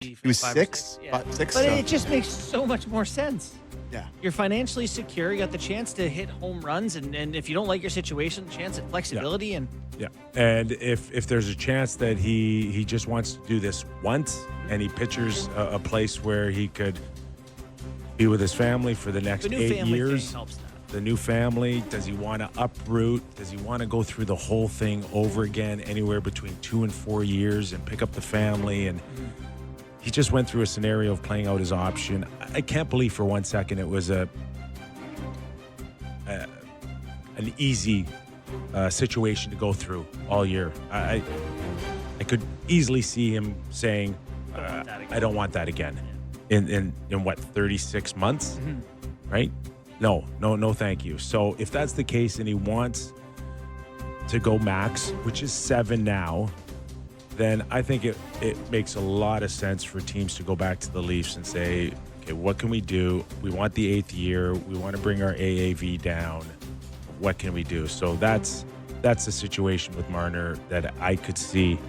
He was 5 or six, Yeah. six. But so- it just makes so much more sense. yeah. You're financially secure. You got the chance to hit home runs, and if you don't like your situation, chance at flexibility. And Yeah, and if there's a chance that he just wants to do this once, and he pictures a place where he could be with his family for the next the new 8 family years. thing helps that. The new family, does he want to uproot? Does he want to go through the whole thing over again, anywhere between 2 and 4 years, and pick up the family? And he just went through a scenario of playing out his option. I can't believe for 1 second it was an easy situation to go through all year. I could easily see him saying, "I don't want that again." In what, 36 months, right? No, thank you. So if that's the case and he wants to go max, which is 7 now, then I think it makes a lot of sense for teams to go back to the Leafs and say, okay, what can we do? We want the 8th year. We want to bring our AAV down. What can we do? So that's a situation with Marner that I could see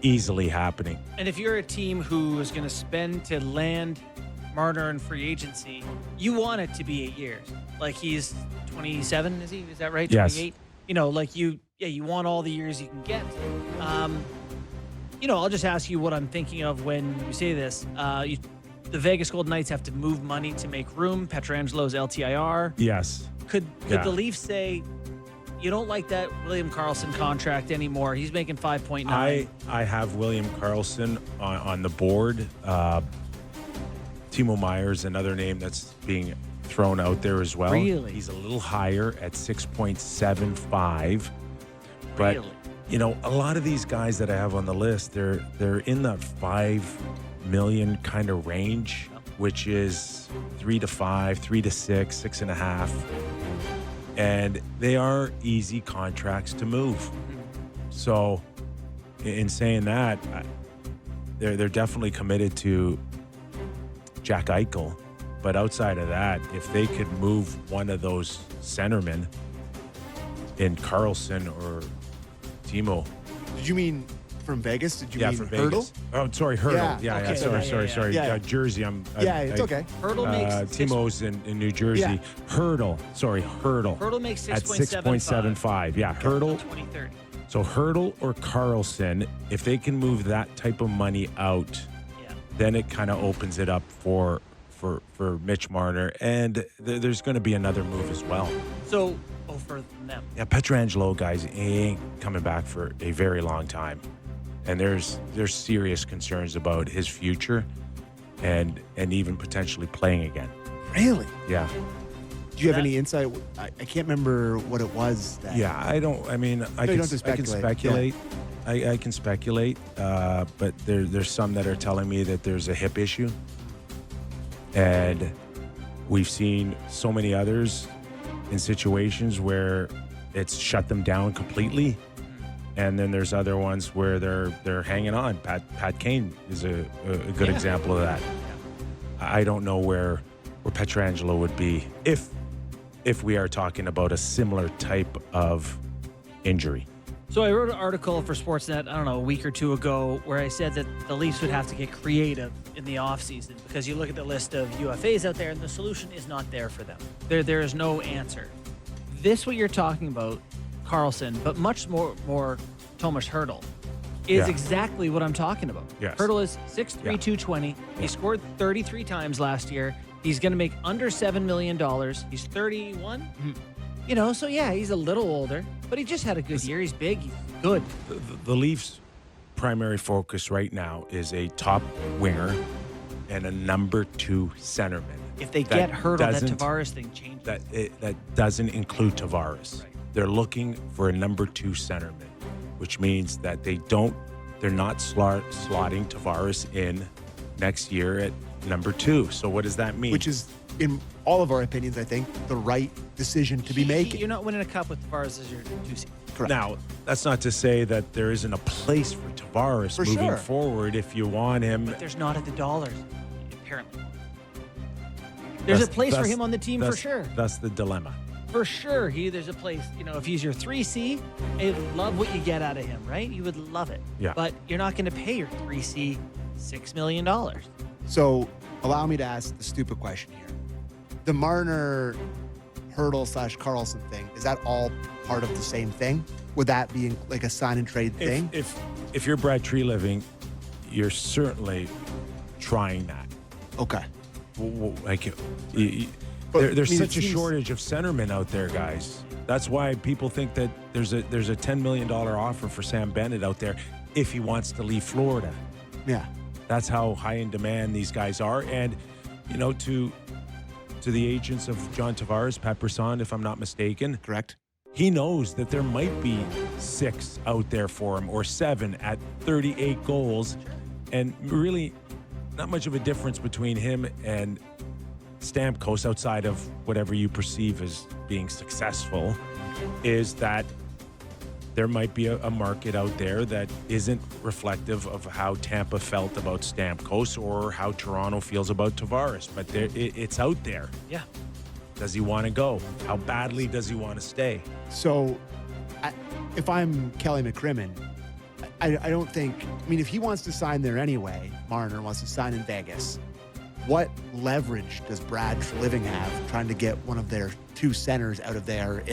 easily happening. And if you're a team who is going to spend to land Marner in free agency, you want it to be 8 years. Like, he's 27, is he? Is that right? Yes. 28? You want all the years you can get. I'll just ask you what I'm thinking of when you say this. The Vegas Golden Knights have to move money to make room. Petrangelo's LTIR. Yes. Could Yeah. the Leafs say, you don't like that William Karlsson contract anymore? He's making 5.9. I have William Karlsson on the board. Timo Meyer's another name that's being thrown out there as well. Really? He's a little higher at 6.75. But Really? a lot of these guys that I have on the list, they're in that 5 million kind of range, which is 3 to 5, 3 to 6, 6.5. And they are easy contracts to move. So in saying that, they're definitely committed to Jack Eichel. But outside of that, if they could move one of those centermen in Karlsson or Timo. Did you mean from Vegas? Did you Yeah, mean for Hurdle? Vegas. Oh, sorry, Hurdle. Yeah. Yeah, Okay. sorry. Yeah. Jersey. It's okay. Hurdle makes Timo's in New Jersey. Yeah. Hurdle. Hurdle makes At 6.75. Yeah, Hurdle. 2030. So Hurdle or Karlsson, if they can move that type of money out, Yeah. then it kind of opens it up for Mitch Marner. And there's going to be another move as well. So, for them. Yeah, Petrangelo, guys, he ain't coming back for a very long time. And there's serious concerns about his future and even potentially playing again. Really? Yeah. Do you have any insight? I can't remember what it was. Yeah, I don't. I mean, I you can don't have to speculate. I can speculate, but there's some that are telling me that there's a hip issue, and we've seen so many others in situations where it's shut them down completely, and then there's other ones where they're hanging on. Pat Kane is a good example of that. I don't know where Petrangelo would be if we are talking about a similar type of injury. So I wrote an article for Sportsnet, I don't know, a week or two ago, where I said that the Leafs would have to get creative in the offseason because you look at the list of UFAs out there and the solution is not there for them. There is no answer. This, what you're talking about, Karlsson, but much more Tomas Hurdle, is exactly what I'm talking about. Yes. Hurdle is 6'3", 220. He scored 33 times last year. He's going to make under $7 million. He's 31. So yeah, he's a little older, but he just had a good year. He's big. He's good. The Leafs' primary focus right now is a top winger and a number 2 centerman. If they get Hurdle, that Tavares thing changes. That doesn't include Tavares. Right. They're looking for a number 2 centerman, which means that they're not slotting Tavares in next year at number 2. So what does that mean? Which is, in all of our opinions, I think, the right decision to be making. You're not winning a cup with Tavares as your 2 seed. Correct. Now, that's not to say that there isn't a place for Tavares For moving sure. forward if you want him. But there's not at the dollars, apparently. There's a place for him on the team for sure. That's the dilemma. For sure, there's a place. If he's your 3C, I love what you get out of him, right? You would love it. Yeah. But you're not going to pay your 3C $6 million. So allow me to ask the stupid question here. The Marner Hurdle / Carlson thing, is that all part of the same thing? Would that be like a sign and trade thing? If you're Brad Treliving, you're certainly trying that. Okay. Like, But, there's I mean, such it a seems- shortage of centermen out there, guys. That's why people think that there's a $10 million offer for Sam Bennett out there if he wants to leave Florida. Yeah. That's how high in demand these guys are. And, to the agents of John Tavares, Pat Brisson, if I'm not mistaken, Correct. he knows that there might be 6 out there for him or 7 at 38 goals. And really not much of a difference between him and Stamkos outside of whatever you perceive as being successful is that there might be a market out there that isn't reflective of how Tampa felt about Stamkos or how Toronto feels about Tavares. But it's out there. Yeah. Does he want to go? How badly does he want to stay? So if I'm Kelly McCrimmon, I don't think, if he wants to sign there anyway, Marner wants to sign in Vegas, what leverage does Brad Treliving have trying to get one of their 2 centers out of there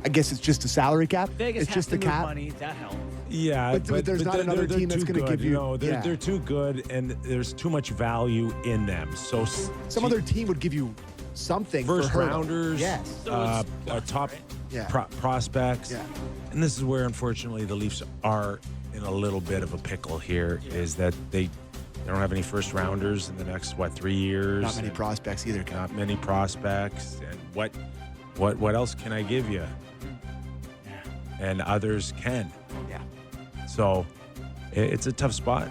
I guess it's just a salary cap? Vegas it's has just to the move cap? money. That helps. Yeah, But there's not another they're team that's too gonna good. give you- No, yeah. they're too good, and there's too much value in them. So Some other team would give you something first for Hurdle. rounders, Yes. top right? Yeah. prospects. Yeah. And this is where, unfortunately, the Leafs are in a little bit of a pickle here, is that they don't have any first rounders in the next, 3 years? Not many And prospects either. Not many prospects. And what else can I give you? Yeah. And others can. Yeah. So it's a tough spot.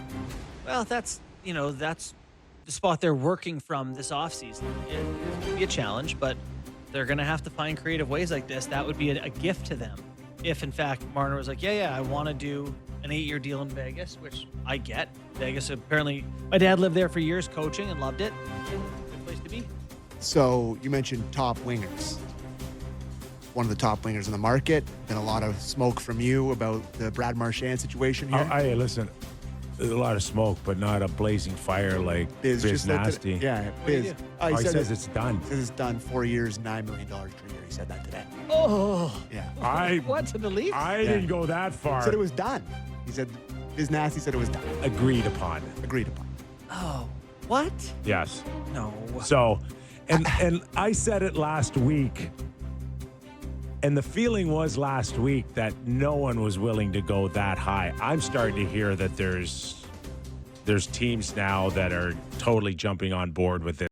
Well, that's the spot they're working from this offseason. It would be a challenge, but they're going to have to find creative ways like this. That would be a gift to them. If, in fact, Marner was like, yeah, I want to do an 8-year deal in Vegas, which I get. Vegas, apparently, my dad lived there for years coaching and loved it. Good place to be. So you mentioned top wingers. One of the top wingers in the market. Been a lot of smoke from you about the Brad Marchand situation here. Hey, listen, there's a lot of smoke, but not a blazing fire like Biz just looked at- Nasty. yeah, do you Biz. do? Oh, He said says it's done. Says it's done. 4 years, $9 million per year. He said that today. Oh, Yeah. what, to the Leafs? I didn't go that far. Said it was done. He said Biz Nasty said it was done. Agreed upon. Agreed upon. Oh, what? Yes. No. So, and I said it last week, and the feeling was last week that no one was willing to go that high. I'm starting to hear that there's teams now that are totally jumping on board with it.